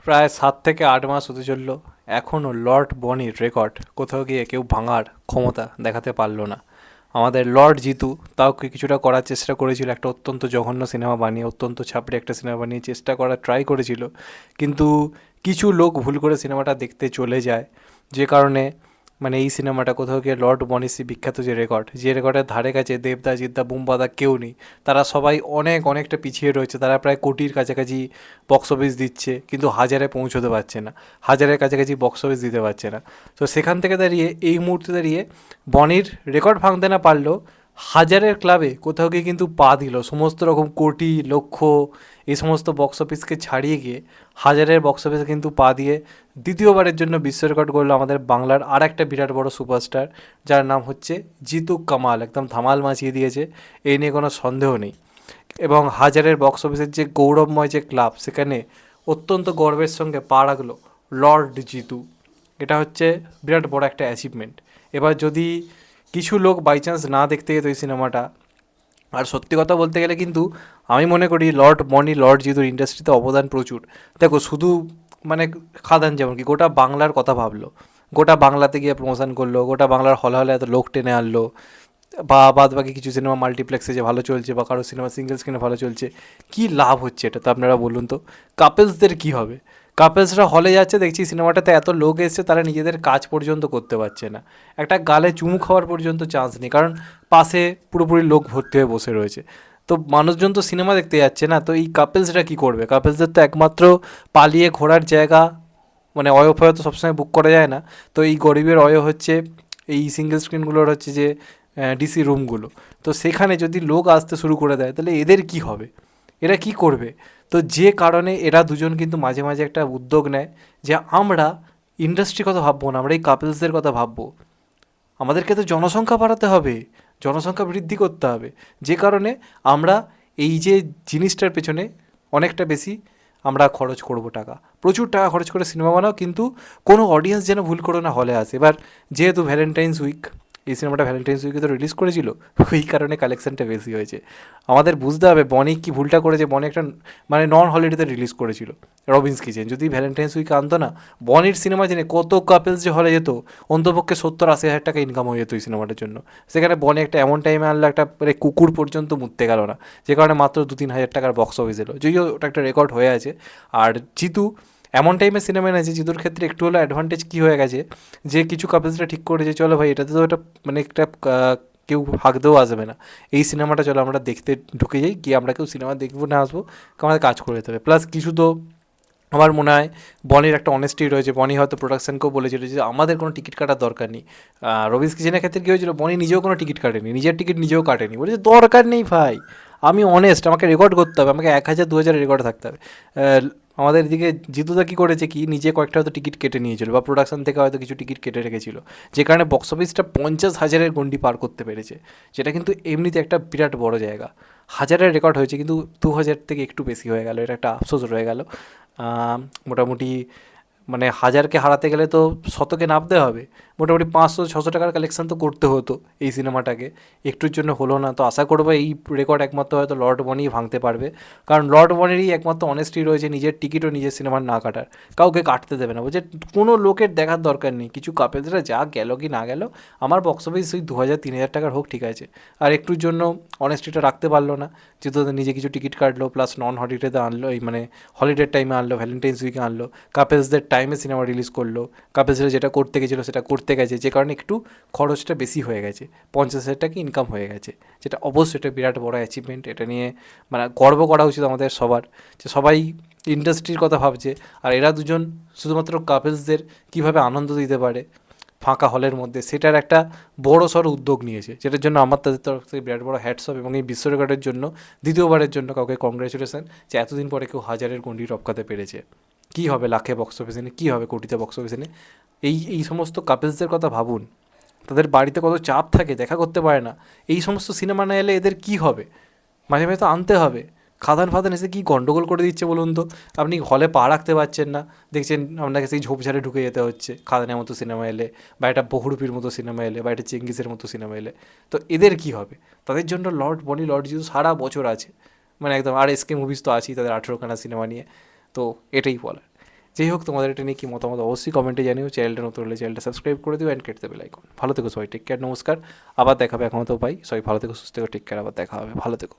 প্রায় 7 থেকে 8 মাস হতে চলল, এখনও লর্ড বনির রেকর্ড কোথাও গিয়ে কেউ ভাঙার ক্ষমতা দেখাতে পারলো না। আমাদের লর্ড জিতু তাও কিছুটা করার চেষ্টা করেছিল, একটা অত্যন্ত জঘন্য সিনেমা বানিয়ে, অত্যন্ত ছাপড়ি একটা সিনেমা বানিয়ে চেষ্টা করার ট্রাই করেছিল, কিন্তু কিছু লোক ভুল করে সিনেমাটা দেখতে চলে যায়, যে কারণে মানে এই সিনেমাটা কোথাও গিয়ে লর্ড বনিসি বিখ্যাত যে রেকর্ডের ধারে কাছে দেবদা জিদ্দা বুম্বাদা কেউ নেই। তারা সবাই অনেকটা পিছিয়ে রয়েছে, তারা প্রায় কোটির কাছাকাছি বক্স অফিস দিচ্ছে কিন্তু হাজারে পৌঁছতে পারছে না, হাজারের কাছাকাছি বক্স অফিস দিতে পারছে না। তো সেখান থেকে দাঁড়িয়ে এই মুহূর্তে দাঁড়িয়ে বনির রেকর্ড ভাঙতে না পারলেও হাজারের ক্লাবে কোথাও গিয়ে কিন্তু পা দিল, সমস্ত রকম কোটি লক্ষ এই সমস্ত বক্স অফিসকে ছাড়িয়ে গিয়ে হাজারের বক্স অফিসে কিন্তু পা দিয়ে দ্বিতীয়বারের জন্য বিশ্ব রেকর্ড করলো আমাদের বাংলার আর একটা বিরাট বড় সুপারস্টার, যার নাম হচ্ছে জিতু কামাল। একদম ধামাল মাচিয়ে দিয়েছে, এই নিয়ে কোনো সন্দেহ নেই। এবং হাজারের বক্স অফিসের যে গৌরবময় যে ক্লাব, সেখানে অত্যন্ত গর্বের সঙ্গে পা রাখলো লর্ড জিতু। এটা হচ্ছে বিরাট বড় একটা অ্যাচিভমেন্ট। এবার যদি কিছু লোক বাই চান্স না দেখতে যেত এই সিনেমাটা, আর সত্যি কথা বলতে গেলে কিন্তু আমি মনে করি লর্ড বনি লর্ড জিতুর ইন্ডাস্ট্রিতে অবদান প্রচুর। দেখো শুধু মানে খাদান যেমন কি গোটা বাংলার কথা ভাবলো, গোটা বাংলাতে গিয়ে প্রমোশন করলো, গোটা বাংলার হলে হলে এত লোক টেনে আনলো, বা বাদ বাকি কিছু সিনেমা মাল্টিপ্লেক্সে যে ভালো চলছে বা কারো সিনেমা সিঙ্গেল স্ক্রিনে ভালো চলছে, কী লাভ হচ্ছে এটা তো আপনারা বলুন তো? কাপলসদের কী হবে? কাপলসরা হলে যাচ্ছে, দেখছি সিনেমাটাতে এত লোক এসছে, তারা নিজেদের কাজ পর্যন্ত করতে পারছে না, একটা গালে চুমু খাওয়ার পর্যন্ত চান্স নেই, কারণ পাশে পুরোপুরি লোক ভর্তি হয়ে বসে রয়েছে। তো মানুষজন তো সিনেমা দেখতে যাচ্ছে না, তো এই কাপলসরা কী করবে? কাপলসদের তো একমাত্র পালিয়ে ঘোরার জায়গা, মানে অয় ফয় তো সবসময় বুক করা যায় না, তো এই গরিবের অয় হচ্ছে এই সিঙ্গেল স্ক্রিনগুলোর হচ্ছে যে ডিসি রুমগুলো। তো সেখানে যদি লোক আসতে শুরু করে দেয় তাহলে এদের কি হবে? এরা কি করবে? তো যে কারণে এরা দুজন কিন্তু মাঝে মাঝে একটা উদ্যোগ নেয় যে আমরা ইন্ডাস্ট্রির কথা ভাববো না, আমরা এই কাপলসদের কথা ভাববো, আমাদেরকে তো জনসংখ্যা বাড়াতে হবে, জনসংখ্যা বৃদ্ধি করতে হবে, যে কারণে আমরা এই যে জিনিসটার পেছনে অনেকটা বেশি আমরা খরচ করব টাকা, প্রচুর টাকা খরচ করে সিনেমা বানাও, কিন্তু কোনো অডিয়েন্স যেন ভুল করে না হলে আসে। এবার যেহেতু ভ্যালেন্টাইন্স উইক, এই সিনেমাটা ভ্যালেন্টাইন্স উইকে তো রিলিজ করেছিল, ওই কারণে কালেকশানটা বেশি হয়েছে। আমাদের বুঝতে হবে বনি কি ভুলটা করেছে। বনি একটা মানে নন হলিডেতে রিলিজ করেছিল রবিন্স কিচেন, যদি ভ্যালেন্টাইন্স উইকে আনতো না, বনির সিনেমা জেনে কত কাপেলস যে হলে যেত, অন্তপক্ষে 70-80 হাজার টাকা ইনকাম হয়ে যেত এই সিনেমাটার জন্য। সেখানে বনি একটা এমন টাইমে আনলো, একটা মানে কুকুর পর্যন্ত মুততে গেল না, যে কারণে মাত্র 2-3 হাজার টাকার বক্স অফিস এলো, যদিও ওটা একটা রেকর্ড হয়ে আছে। আর জিতু এমন টাইমে সিনেমা এনেছে, জিতুর ক্ষেত্রে একটু হলো অ্যাডভান্টেজ কী হয়ে গেছে, যে কিছু কাপলসরা ঠিক করেছে চলো ভাই এটাতে তো একটা মানে একটা কেউ হাঁকতেও আসবে না, এই সিনেমাটা চলো আমরা দেখতে ঢুকে যাই, গিয়ে আমরা কেউ সিনেমা দেখবো না আসবো, আমাদের কাজ করে যেতে হবে। প্লাস কিছু তো আমার মনে হয় বনির একটা অনেস্টি রয়েছে, বনি হয়তো প্রোডাকশানকেও বলেছিল যে আমাদের কোনো টিকিট কাটার দরকার নেই। রবিন্স কিচেনের ক্ষেত্রে কী হয়েছিল, বনি নিজেও কোনো টিকিট কাটেনি, নিজের টিকিট নিজেও কাটেনি, বলেছে দরকার নেই ভাই, আমি অনেস্ট, আমাকে রেকর্ড করতে হবে, আমাকে 1000-2000 রেকর্ড থাকতে হবে। আমাদের এদিকে জিতুদা কী করেছে কি, নিজে কয়েকটা হয়তো টিকিট কেটে নিয়েছিল, বা প্রোডাকশন থেকে হয়তো কিছু টিকিট কেটে রেখেছিল, যে কারণে বক্স অফিসটা 50,000-এর গন্ডি পার করতে পেরেছে, যেটা কিন্তু এমনিতে একটা বিরাট বড় জায়গা। হাজারের রেকর্ড হয়েছে কিন্তু 2000 থেকে একটু বেশি হয়ে গেল, এটা একটা আফসোস রয়ে গেল। মোটামুটি মানে হাজারকে হারাতে গেলে তো শতকে নামতে হবে, মোটামুটি 500-600 টাকার কালেকশান তো করতে হতো এই সিনেমাটাকে, একটুর জন্য হলো না। তো আশা করবো এই রেকর্ড একমাত্র হয়তো লর্ড বনিই ভাঙতে পারবে, কারণ লর্ড বনেরই একমাত্র অনেস্টি রয়েছে নিজের টিকিটও নিজের সিনেমার না কাটার, কাউকে কাটতে দেবে না, বলছে কোনো লোকের দেখার দরকার নেই, কিছু কাপেলসরা যা গেল কি না গেল, আমার বক্স অফিস ওই 2000-3000 টাকার হোক ঠিক আছে। আর একটুর জন্য অনেস্টিটা রাখতে পারলো না, যেহেতু নিজে কিছু টিকিট কাটলো, প্লাস নন হলিডেতে আনলো, এই মানে হলিডের টাইমে আনলো, ভ্যালেন্টাইন্স উইকে আনলো, কাপেলসদের টাইমে সিনেমা রিলিজ করলো, কাপেলসরা যেটা করতে গেছিলো সেটা করতে গেছে, যে কারণে একটু খরচটা বেশি হয়ে গেছে, 50,000 টাকা ইনকাম হয়ে গেছে, যেটা অবশ্যই এটা বিরাট বড় অ্যাচিভমেন্ট। এটা নিয়ে মানে গর্ব করা উচিত আমাদের সবার, যে সবাই ইন্ডাস্ট্রির কথা ভাবছে, আর এরা দুজন শুধুমাত্র কাপেলসদের কীভাবে আনন্দ দিতে পারে ফাঁকা হলের মধ্যে, সেটার একটা বড় সড়ো উদ্যোগ নিয়েছে, যেটার জন্য আমার তাদের তরফ থেকে বিরাট বড় হ্যাটস অফ। এবং এই বিশ্ব রেকর্ডের জন্য দ্বিতীয়বারের জন্য কাউকে কংগ্রেচুলেশন, যে এতদিন পরে কেউ হাজারের গণ্ডি টপকাতে পেরেছে। কী হবে লাখে বক্স অফিসে নিয়ে, কী হবে কোটিতে বক্স অফিসে নিয়ে? এই সমস্ত কাপলসদের কথা ভাবুন, তাদের বাড়িতে কত চাপ থাকে, দেখা করতে পারে না, এই সমস্ত সিনেমা না এলে এদের কী হবে? মাঝে মাঝে তো আনতে হবে। খাদান ফাদান এসে কী গন্ডগোল করে দিচ্ছে বলুন তো? আপনি হলে পা রাখতে পারছেন না, দেখছেন আপনাকে সেই ঝোপঝাড়ে ঢুকে যেতে হচ্ছে খাদানের মতো সিনেমা এলে, বা একটা বহুরূপীর মতো সিনেমা এলে, বা একটা চেঙ্গিসের মতো সিনেমা এলে। তো এদের কী হবে? তাদের জন্য লর্ড বনি লর্ড জিতু সারা বছর আছে, মানে একদম। আর এসকে মুভিজ তো আছেই তাদের 18খানা সিনেমা নিয়ে, তো এটাই বলার। যেই হোক, তোমাদের এটা নিয়ে কী মতামত অবশ্যই কমেন্টে জানিও। চ্যানেলটা নতুন হলে চ্যানেলটা সাবস্ক্রাইব করে দিও অ্যান্ড কেটে দেবে লাইকন। ভালো থেকো সবাই, টেক কেয়ার, নমস্কার। আবার দেখা হবে, এখনও তো পাই সবাই, ভালো থেকো, সুস্থ থেকো, টেক কেয়ার, আবার দেখা হবে, ভালো থেকো।